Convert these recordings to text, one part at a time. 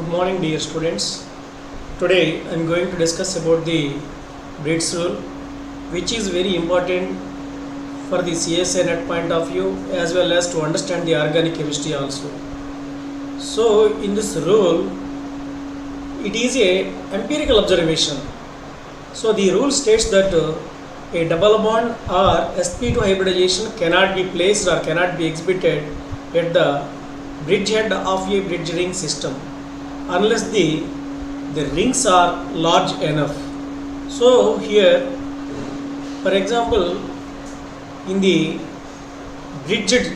Good morning, dear students. Today I am going to discuss about the Bridge rule, which is very important for the CSA net point of view as well as to understand the organic chemistry also. So in this rule, it is a empirical observation. So the rule states that a double bond or sp2 hybridization cannot be placed or cannot be exhibited at the bridgehead of a bridge ring system unless the rings are large enough. So here, for example, in the bridged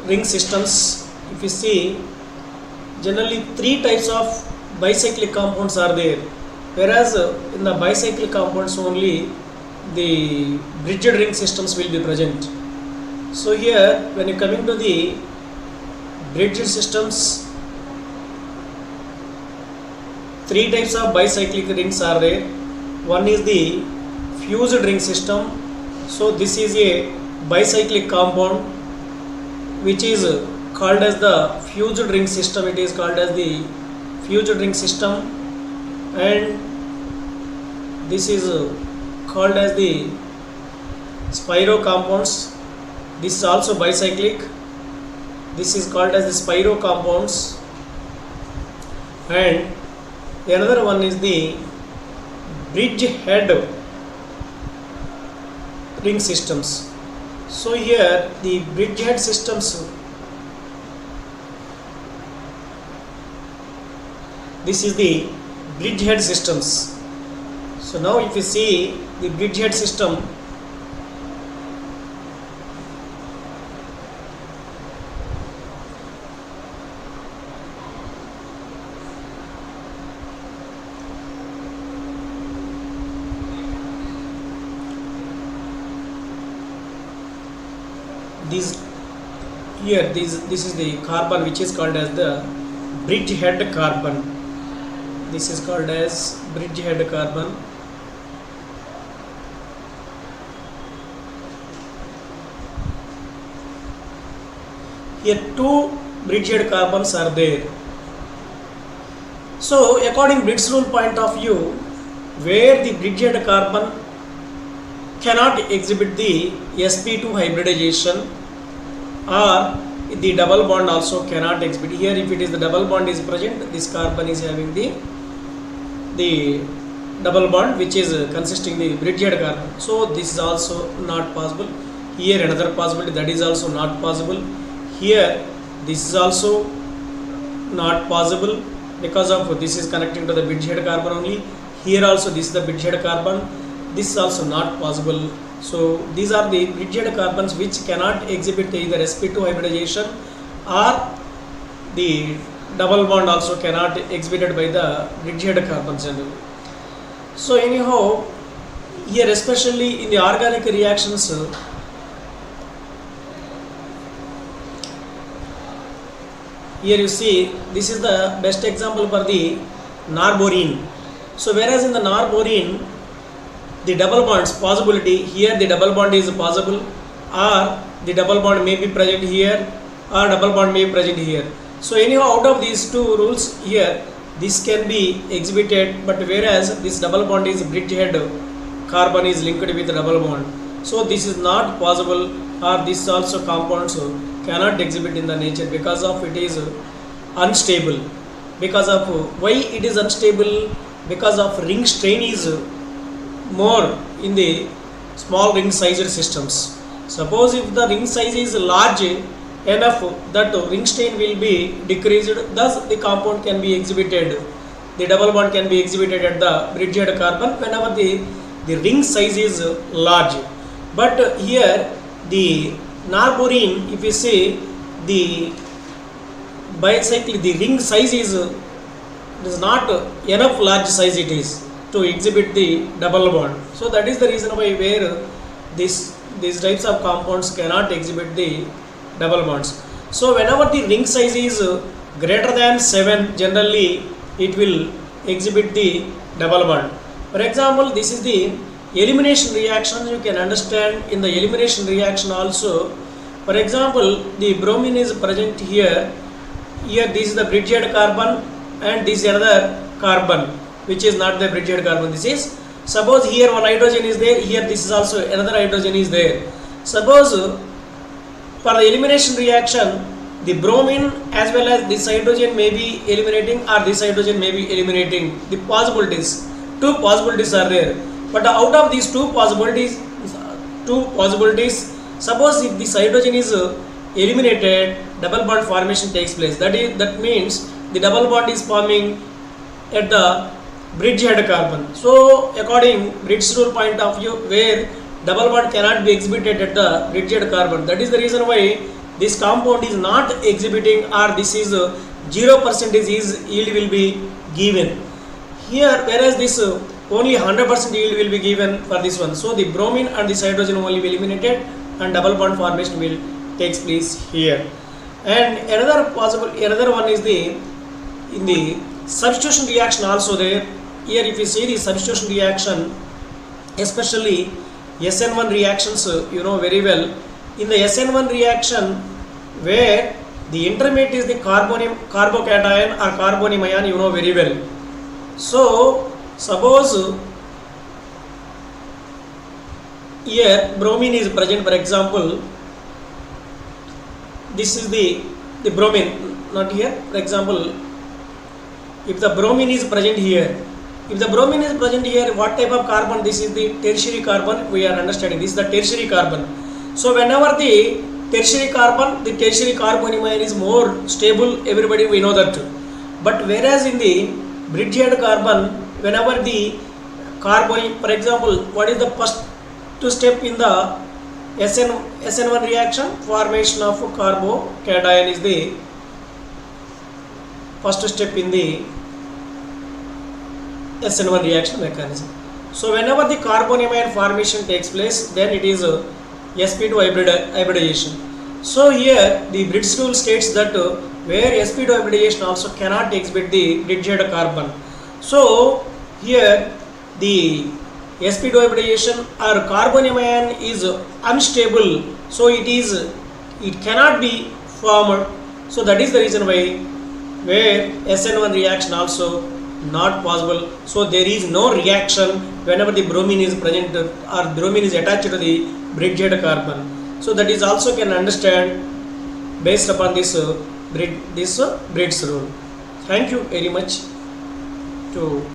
ring systems, if you see, generally three types of bicyclic compounds are there, whereas in the bicyclic compounds only the bridged ring systems will be present. So here, when you coming to the bridged systems, three types of bicyclic rings are there. One is the fused ring system. So this is a bicyclic compound which is called as the fused ring system. It is called as the fused ring system, and this is called as the spiro compounds. This is also bicyclic. This is called as the spiro compounds, and another one is the bridgehead ring systems. So here the bridgehead systems, this is the bridgehead systems. So now if you see the bridgehead system, this is the carbon which is called as the bridgehead carbon. This is called as bridgehead carbon. Here two bridgehead carbons are there. So according Bridge rule point of view, where the bridgehead carbon cannot exhibit the sp2 hybridization, or the double bond also cannot exhibit. Here if it is the double bond is present, this carbon is having the double bond which is consisting the bridgehead carbon. So this is also not possible. Here another possibility, that is also not possible. Here this is also not possible because of this is connecting to the bridgehead carbon only. Here also this is the bridgehead carbon. This is also not possible. So these are the bridgehead carbons which cannot exhibit either sp2 hybridization, or the double bond also cannot exhibited by the bridgehead carbons generally. So anyhow, here especially in the organic reactions, here you see this is the best example for the narborine. So whereas in the narborine, the double bonds possibility, here the double bond is possible, or the double bond may be present here, or double bond may be present here. So anyhow, out of these two rules, here this can be exhibited, but whereas this double bond is bridgehead carbon is linked with double bond, so this is not possible, or this also compounds cannot exhibit in the nature because of it is unstable. Because of why it is unstable? Because of ring strain is more in the small ring sized systems. Suppose if the ring size is large enough, that ring strain will be decreased, thus the compound can be exhibited, the double bond can be exhibited at the bridgehead carbon whenever the ring size is large. But here the narborine, if you say the bicycle, the ring size is not enough large size it is to exhibit the double bond. So that is the reason why where these types of compounds cannot exhibit the double bonds. So whenever the ring size is greater than 7, generally it will exhibit the double bond. For example, this is the elimination reaction. You can understand in the elimination reaction also. For example, the bromine is present here. Here this is the bridgehead carbon, and this is another carbon which is not the bridged carbon. This is, suppose here one hydrogen is there, here this is also another hydrogen is there. Suppose for the elimination reaction, the bromine as well as this hydrogen may be eliminating or this hydrogen may be eliminating. The possibilities, two possibilities are there, but out of these two possibilities, suppose if this hydrogen is eliminated, double bond formation takes place. That means the double bond is forming at the bridged carbon. So according Bridges rule point of view, where double bond cannot be exhibited at the bridged carbon, that is the reason why this compound is not exhibiting, or this is 0% is yield will be given here, whereas this only 100% yield will be given for this one. So the bromine and this hydrogen only will be eliminated and double bond formation will takes place here. And another one is in the substitution reaction also there. Here if you see the substitution reaction, especially SN1 reactions, you know very well. In the SN1 reaction, where the intermediate is the carbocation or carbonium ion, you know very well. So suppose here bromine is present, for example, this is the bromine, not here. For example, if the bromine is present here, what type of carbon? This is the tertiary carbon. We are understanding this is the tertiary carbon. So whenever the tertiary carbonium ion is more stable, everybody we know that. But whereas in the bridged carbon, whenever the carbonium, for example, what is the first step in the SN1 reaction? Formation of carbocation is the first step in the SN1 reaction mechanism. So whenever the carbonium ion formation takes place, then it is sp2 hybridization. So here the Bridges rule states that where sp2 hybridization also cannot exhibit the bridged carbon. So here the sp2 hybridization or carbonium ion is unstable, so it cannot be formed. So that is the reason why where SN1 reaction also not possible. So there is no reaction whenever the bromine is present or bromine is attached to the bridged carbon. So that is also can understand based upon this Bridges rule. Thank you very much to